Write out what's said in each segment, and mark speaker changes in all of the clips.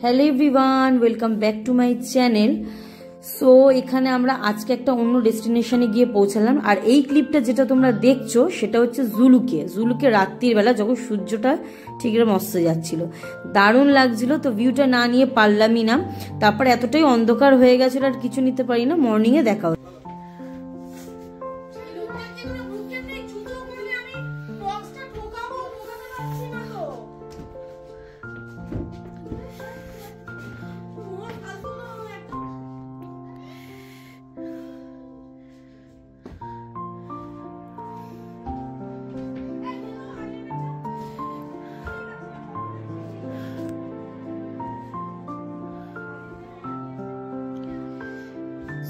Speaker 1: Hello everyone, welcome back to my channel. So এখানে আমরা আজকে একটা অন্য ডেস্টিনেশনে গিয়ে পৌঁছালাম। আর এই ক্লিপটা যেটা তোমরা দেখছো সেটা হচ্ছে জুলুকে রাত্রির বেলা যখন সূর্যটা ঠিক এরকম অস্ত যাচ্ছিল, দারুণ লাগছিল। তো ভিউটা না নিয়ে পারলামই না, তারপর এতটাই অন্ধকার হয়ে গেছিল আর কিছু নিতে পারি না। মর্নিংয়ে দেখা হতো।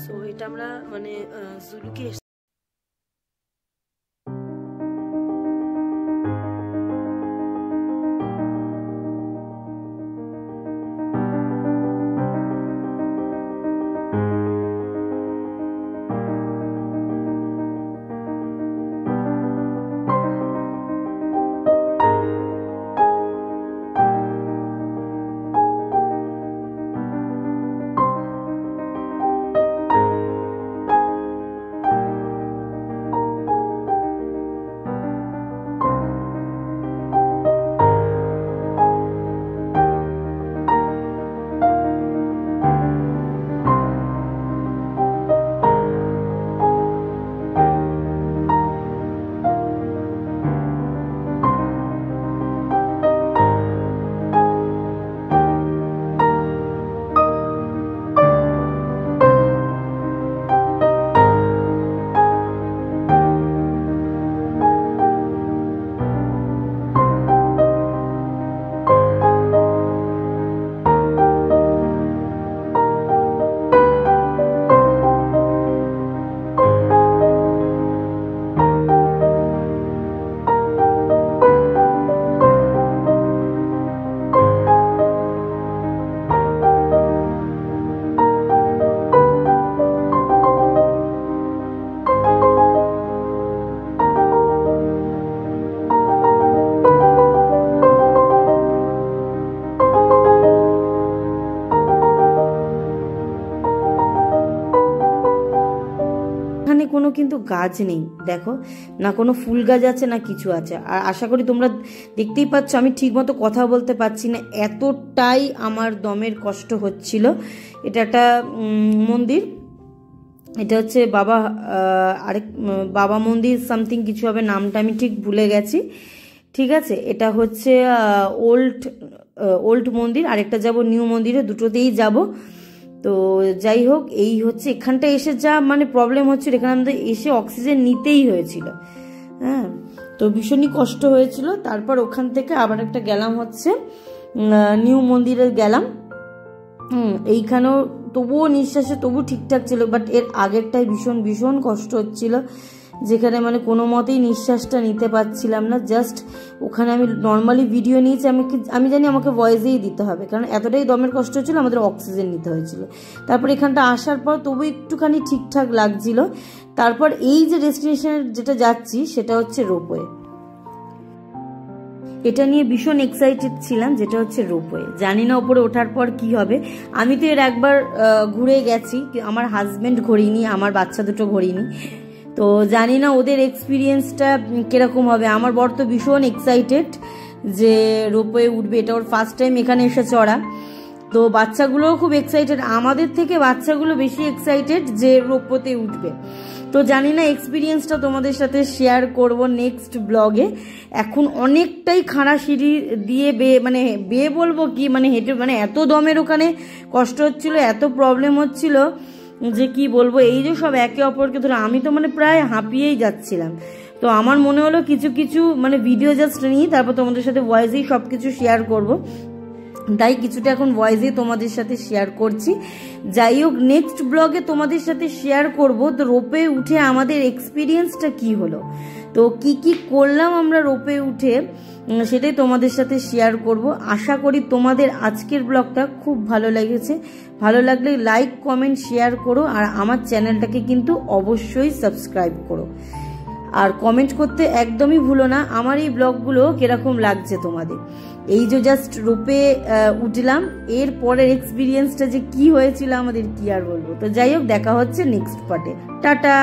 Speaker 1: সো এটা আমরা মানে জুলুকে কোনো কিন্তু গাছ নেই, দেখো না কোনো ফুল গাছ আছে না কিছু আছে। আর আশা করি তোমরা দেখতেই পাচ্ছ আমি ঠিক মতো কথা বলতে পারছি না, এতটাই আমার দমের কষ্ট হচ্ছিল। এটা একটা মন্দির, এটা হচ্ছে বাবা মন্দির সামথিং কিছু হবে, নামটা আমি ঠিক ভুলে গেছি। ঠিক আছে, এটা হচ্ছে ওল্ড মন্দির, আরেকটা যাব নিউ মন্দিরে, দুটোতেই যাব। তো যাই হোক, এই হচ্ছে এখানটা এসে যা মানে প্রবলেম হচ্ছিল, এখানে আমাদের এসে অক্সিজেন নিতেই হয়েছিল। হ্যাঁ, তো ভীষণই কষ্ট হয়েছিল। তারপর ওখান থেকে আবার একটা গেলাম হচ্ছে নিউ মন্দিরে গেলাম। এইখানেও তবুও নিঃশ্বাসে তবু ঠিকঠাক ছিল, বাট এর আগেরটাই ভীষণ ভীষণ কষ্ট হচ্ছিল, যেখানে মানে কোনো মতেই নিঃশ্বাসটা নিতে পারছিলাম না। জাস্ট ওখানে আমি নর্মালি ভিডিও নিয়েছি, আমি জানি আমাকে ভয়েসেই দিতে হবে, কারণ এতটাই দমের কষ্ট হচ্ছিল, আমাদের অক্সিজেন নিতে হয়েছিল। তারপর এখানটা আসার পর তবু একটুখানি ঠিকঠাক লাগছিল। তারপর এই যে ডেস্টিনেশনে যেটা যাচ্ছি সেটা হচ্ছে রোপওয়ে। এটা নিয়ে ভীষণ এক্সাইটেড ছিলাম, যেটা হচ্ছে রোপওয়ে। জানি না ওপরে ওঠার পর কি হবে। আমি তো এর একবার ঘুরে গেছি, আমার হাজবেন্ড ঘোরেনি, আমার বাচ্চা দুটো ঘোরেনি, তো জানি না ওদের এক্সপিরিয়েন্সটা কিরকম হবে। আমার বর তো ভীষণ এক্সাইটেড যে রোপওয়ে উঠবে, এটা ওর ফার্স্ট টাইম এখানে এসে চড়া। তো বাচ্চাগুলোও খুব এক্সাইটেড, আমাদের থেকে বাচ্চাগুলো বেশি এক্সাইটেড যে রোপওয়েতে উঠবে। তো জানি না এক্সপিরিয়েন্সটা তোমাদের সাথে শেয়ার করব নেক্সট ব্লগে। এখন অনেকটাই খাড়া সিঁড়ি দিয়ে বেয়ে বলবো কি মানে হেঁটে, মানে এত দমের ওখানে কষ্ট হচ্ছিল, এত প্রবলেম হচ্ছিল যে কি বলবো। এই যে সব একে অপরকে ধরে আমি তো মানে প্রায় হাঁপিয়েই যাচ্ছিলাম। তো আমার মনে হলো কিছু মানে ভিডিও জাস্ট নিই, তারপর তোমাদের সাথে ভয়েসেই সব কিছু শেয়ার করব। তাই কিছুটা এখন ভয়েসে তোমাদের সাথে শেয়ার করছি। যাই হোক, নেক্সট ব্লগে তোমাদের সাথে শেয়ার করব তো রোপে উঠে আমাদের এক্সপিরিয়েন্সটা কি হলো, তো কি কি করলাম আমরা রোপে উঠে, সেটাই তোমাদের সাথে শেয়ার করব। আশা করি তোমাদের আজকের ব্লগটা খুব ভালো লেগেছে। ভালো লাগলে লাইক কমেন্ট শেয়ার করো, আর আমার চ্যানেলটাকে কিন্তু অবশ্যই সাবস্ক্রাইব করো। আর কমেন্ট করতে একদমই ভুলো না আমার এই ব্লগগুলো কিরকম লাগছে তোমাদের। এই যে জাস্ট রোপে উঠলাম, এর পরের এক্সপিরিয়েন্সটা যে কি হয়েছিল আমাদের কি আর বলবো। তো যাই হোক, দেখা হচ্ছে নেক্সট পার্টে। টাটা।